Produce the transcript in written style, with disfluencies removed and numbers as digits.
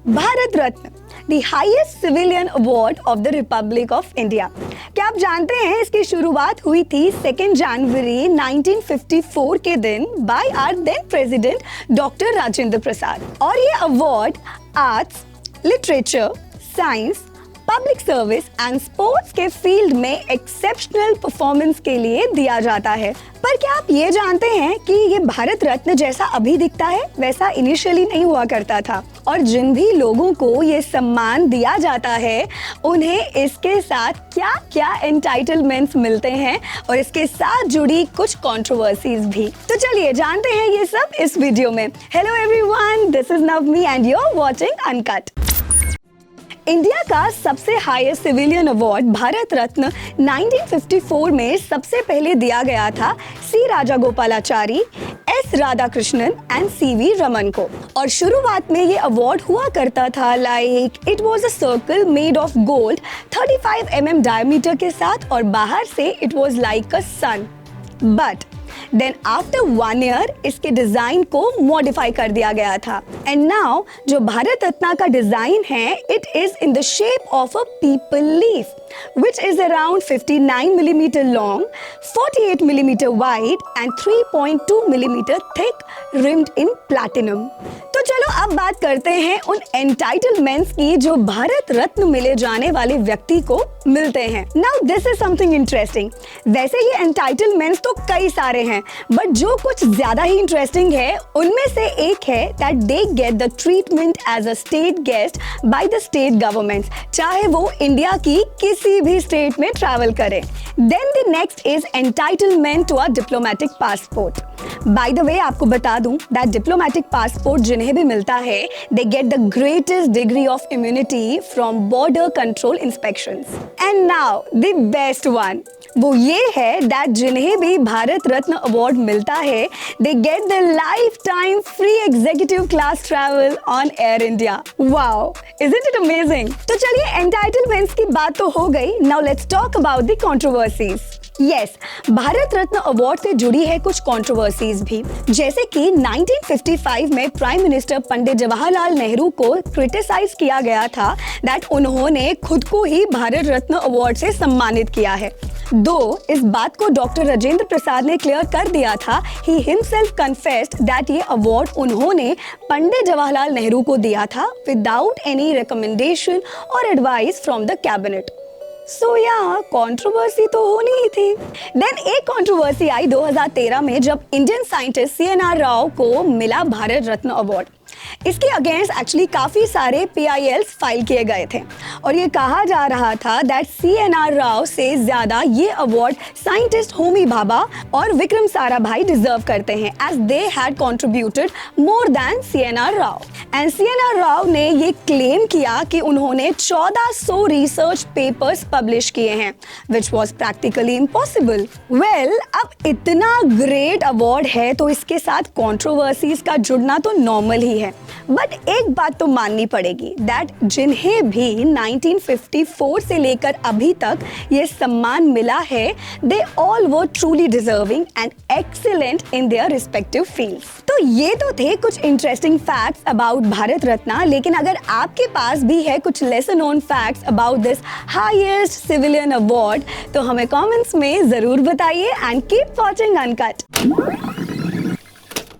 Bharat Ratna, the highest civilian award of the Republic of India. क्या आप जानते हैं इसकी शुरुआत हुई थी 2 जनवरी 1954 के दिन by our then president doctor Rajendra Prasad. और ये award arts, literature, science, public service and sports के फील्ड में एक्सेप्शनल परफॉर्मेंस के लिए दिया जाता है। पर क्या आप ये जानते हैं कि ये भारत रत्न जैसा अभी दिखता है वैसा इनिशियली नहीं हुआ करता था, और जिन भी लोगों को ये सम्मान दिया जाता है उन्हें इसके साथ क्या क्या एंटाइटलमेंट्स मिलते हैं और इसके साथ जुड़ी कुछ कंट्रोवर्सीज भी। तो चलिए जानते हैं ये सब इस वीडियो में। Hello everyone, this is Navami and you are watching Uncut. India का सबसे highest civilian award Bharat Ratna 1954 में सबसे पहले दिया गया था C Rajagopalachari, S Radhakrishnan and CV Raman को। और शुरुआत में ये अवार्ड हुआ करता था like it was a circle made of gold 35 mm diameter के साथ, और बाहर से it was like a sun. But then after 1 year इसके डिजाइन को मॉडिफाई कर दिया गया था, एंड नाउ जो भारत रत्न का डिजाइन है it is in the shape of a people leaf which is around 59 mm long, 48 mm wide and 3.2 mm thick, rimmed in platinum। तो चलो अब बात करते हैं उन एंटाइटलमेंट्स की जो भारत रत्न मिले जाने वाले व्यक्ति को मिलते हैं। Now this is something interesting. वैसे ये एंटाइटलमेंट्स तो कई सारे हैं, बट जो कुछ ज्यादा ही इंटरेस्टिंग है उनमें से एक है that they get the treatment as a state guest by the state governments, चाहे वो इंडिया की किसी भी स्टेट में ट्रैवल करें। Then the next is entitlement to a diplomatic passport. By the way आपको बता दूं दैट डिप्लोमेटिक पासपोर्ट जिन्हें भी मिलता है दे get the greatest degree of immunity from border control inspections. And now the best one, वो ये है दैट जिन्हें भी भारत रत्न अवार्ड मिलता है दे get the life time free executive class travel on air India. Wow, isn't it amazing. तो चलिए entitlements की बात तो हो गई, now let's talk about the controversies. Yes, Bharat Ratna award से जुड़ी है कुछ कंट्रोवर्सीज भी, जैसे कि 1955 में प्राइम मिनिस्टर पंडित जवाहरलाल नेहरू को क्रिटिसाइज किया गया था दैट उन्होंने खुद को ही भारत रत्न अवार्ड से सम्मानित किया है। दो इस बात को डॉक्टर राजेंद्र प्रसाद ने क्लियर कर दिया था, ही हिमसेल्फ कन्फेस्ड दैट ये अवार्ड उन्होंने पंडित जवाहरलाल नेहरू को दिया था विदाउट एनी रिकमेंडेशन और एडवाइस फ्रॉम द कैबिनेट। सो या कंट्रोवर्सी तो होनी ही थी। देन एक कंट्रोवर्सी आई 2013 में जब इंडियन साइंटिस्ट CNR राव को मिला भारत रत्न अवार्ड। इसके अगेंस्ट एक्चुअली काफी सारे PILs फाइल किए गए थे, और ये कहा जा रहा था दैट CNR राव से ज्यादा ये अवार्ड साइंटिस्ट होमी भाभा और विक्रम साराभाई डिजर्व करते हैं, as they had contributed more than CNR Rao. And CNR Rao ने ये क्लेम किया कि उन्होंने 1400 रिसर्च पेपर्स पब्लिश किए हैं, which was practically impossible. Well, अब इतना ग्रेट अवार्ड है तो इसके साथ कॉन्ट्रोवर्सीज का जुड़ना तो नॉर्मल ही है, बट एक बात तो माननी पड़ेगी दैट जिन्हें भी 1954 से लेकर अभी तक ये सम्मान मिला है they all were truly deserving and excellent in their respective fields. तो ये तो थे कुछ interesting facts about Bharat Ratna, लेकिन अगर आपके पास भी है कुछ lesser known facts about this highest civilian award तो हमें कमेंट्स में जरूर बताइए एंड कीप वॉचिंग अनकट।